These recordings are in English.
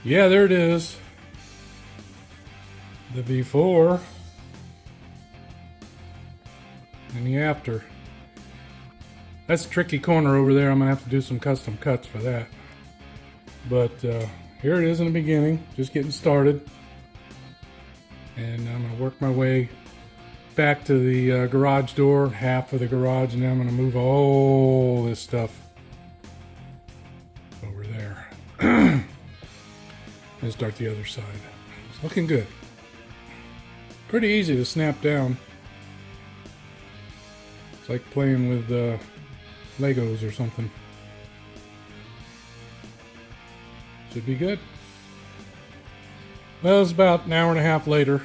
Yeah, there it is. The before and the after. That's a tricky corner over there. I'm gonna have to do some custom cuts for that. But here it is in the beginning, just getting started. And I'm gonna work my way back to the garage door, half of the garage, and then I'm gonna move all this stuff over there. And start the other side. It's looking good. Pretty easy to snap down. It's like playing with Legos or something. Should be good. Well, it's about an hour and a half later.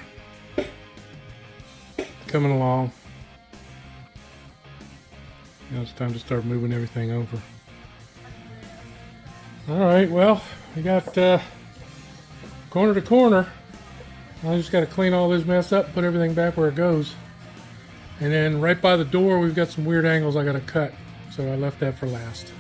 Coming along. Now it's time to start moving everything over. Alright, well, we got corner to corner. I just got to clean all this mess up, put everything back where it goes. And then right by the door, we've got some weird angles I got to cut. So I left that for last.